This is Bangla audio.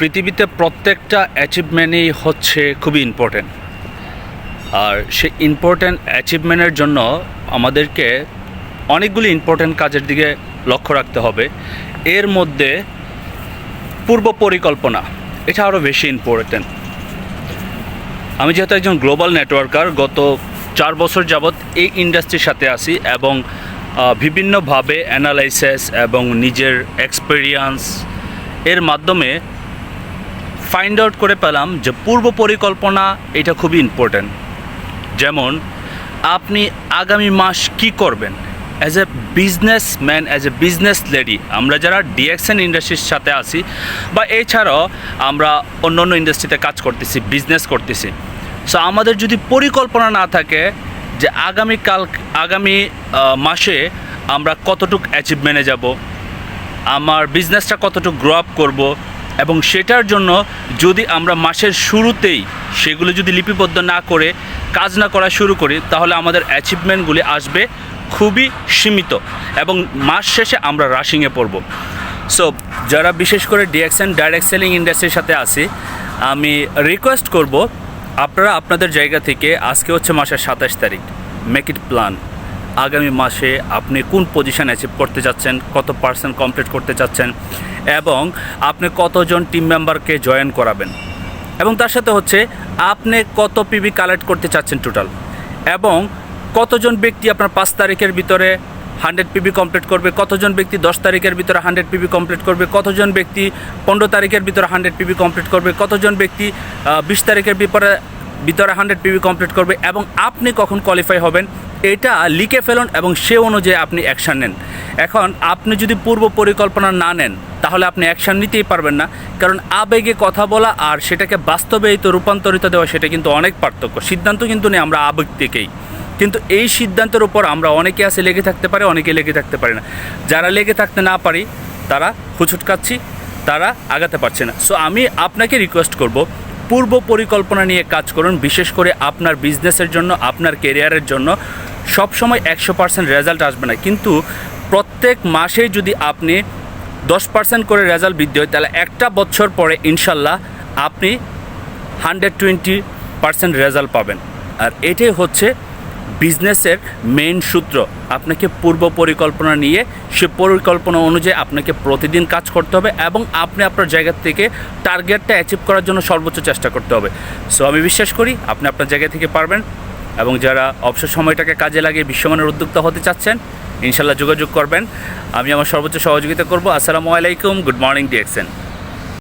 পৃথিবীতে প্রত্যেকটা অ্যাচিভমেন্টই হচ্ছে খুবই ইম্পর্ট্যান্ট। আর সেই ইম্পর্ট্যান্ট অ্যাচিভমেন্টের জন্য আমাদেরকে অনেকগুলি ইম্পর্ট্যান্ট কাজের দিকে লক্ষ্য রাখতে হবে। এর মধ্যে পূর্ব পরিকল্পনা এটা আরও বেশি ইম্পর্ট্যান্ট। আমি যেহেতু একজন গ্লোবাল নেটওয়ার্কার, গত 4 বছর যাবৎ এই ইন্ডাস্ট্রির সাথে আছি এবং বিভিন্নভাবে অ্যানালাইসিস এবং নিজের এক্সপেরিয়েন্স এর মাধ্যমে ফাইন্ড আউট করে পেলাম যে পূর্ব পরিকল্পনা এটা খুবই ইম্পর্ট্যান্ট। যেমন আপনি আগামী মাস কি করবেন as a businessman, as a business lady, আমরা যারা ডিএক্সএন ইন্ডাস্ট্রির সাথে আছি বা এছাড়াও আমরা অন্য অন্য ইন্ডাস্ট্রিতে কাজ করতেছি, বিজনেস করতেছি, সো আমাদের যদি পরিকল্পনা না থাকে যে আগামী মাসে আমরা কতটুকু অ্যাচিভমেন্টে যাব, আমার বিজনেসটা কতটুকু গ্রো আপ করবো, এবং সেটার জন্য যদি আমরা মাসের শুরুতেই সেগুলো যদি লিপিবদ্ধ না করে কাজ না করা শুরু করি, তাহলে আমাদের অ্যাচিভমেন্টগুলি আসবে খুবই সীমিত এবং মাস শেষে আমরা রাশিংয়ে পড়ব। সো যারা বিশেষ করে ডিএক্সএন ডাইরেক্ট সেলিং ইন্ডাস্ট্রির সাথে আছি, আমি রিকোয়েস্ট করব আপনারা আপনাদের জায়গা থেকে, আজকে হচ্ছে মাসের 27 তারিখ, মেক ইট প্ল্যান। আগামী মাসে আপনি কোন পজিশন অ্যাচিভ করতে চাচ্ছেন, কত পার্সেন্ট কমপ্লিট করতে চাচ্ছেন, এবং আপনি কতজন টিম মেম্বারকে জয়েন করাবেন, এবং তার সাথে হচ্ছে আপনি কত পিবি কালেক্ট করতে চাচ্ছেন টোটাল, এবং কতজন ব্যক্তি আপনার 5 তারিখের ভিতরে 100 পিবি কমপ্লিট করবে, কতজন ব্যক্তি 10 তারিখের ভিতরে 100 পিবি কমপ্লিট করবে, কতজন ব্যক্তি 15 তারিখের ভিতরে 100 পিবি কমপ্লিট করবে, কতজন ব্যক্তি 20 তারিখের ভিতরে 100 পিবি কমপ্লিট করবে, এবং আপনি কখন কোয়ালিফাই হবেন এটা লিখে ফেলুন এবং সে অনুযায়ী আপনি অ্যাকশান নেন। এখন আপনি যদি পূর্ব পরিকল্পনা না নেন তাহলে আপনি অ্যাকশান নিতেই পারবেন না, কারণ আবেগে কথা বলা আর সেটাকে বাস্তবে তো রূপান্তরিত দেওয়া সেটা কিন্তু অনেক পার্থক্য। সিদ্ধান্ত কিন্তু নেই আমরা আবেগ থেকেই, কিন্তু এই সিদ্ধান্তের উপর আমরা অনেকে আছে লেগে থাকতে পারে, অনেকে লেগে থাকতে পারে না। যারা লেগে থাকতে না পারি তারা হুচুটকাচ্ছি, তারা আগাতে পারছে না। সো আমি আপনাকে রিকোয়েস্ট করব, পূর্ব পরিকল্পনা নিয়ে কাজ করুন, বিশেষ করে আপনার বিজনেসের জন্য, আপনার কেরিয়ারের জন্য। সবসময় 100% রেজাল্ট আসবে না, কিন্তু প্রত্যেক মাসেই যদি আপনি 10% করে রেজাল্ট বৃদ্ধি হয়, তাহলে একটা বছর পরে ইনশাল্লাহ আপনি 120% রেজাল্ট পাবেন। আর এটাই হচ্ছে বিজনেসের মেইন সূত্র। আপনাকে পূর্ব পরিকল্পনা নিয়ে সে পরিকল্পনা অনুযায়ী আপনাকে প্রতিদিন কাজ করতে হবে এবং আপনি আপনার জায়গা থেকে টার্গেটটা অ্যাচিভ করার জন্য সর্বোচ্চ চেষ্টা করতে হবে। সো আমি বিশ্বাস করি আপনি আপনার জায়গা থেকে পারবেন, এবং যারা অবসর সময়টাকে কাজে লাগিয়ে বিশ্বমানের উদ্যোক্তা হতে চাচ্ছেন, ইনশাল্লাহ যোগাযোগ করবেন। আমি আমার সর্বোচ্চ সহযোগিতা করব। আসসালামু আলাইকুম, গুড মর্নিং ডিএক্সএন।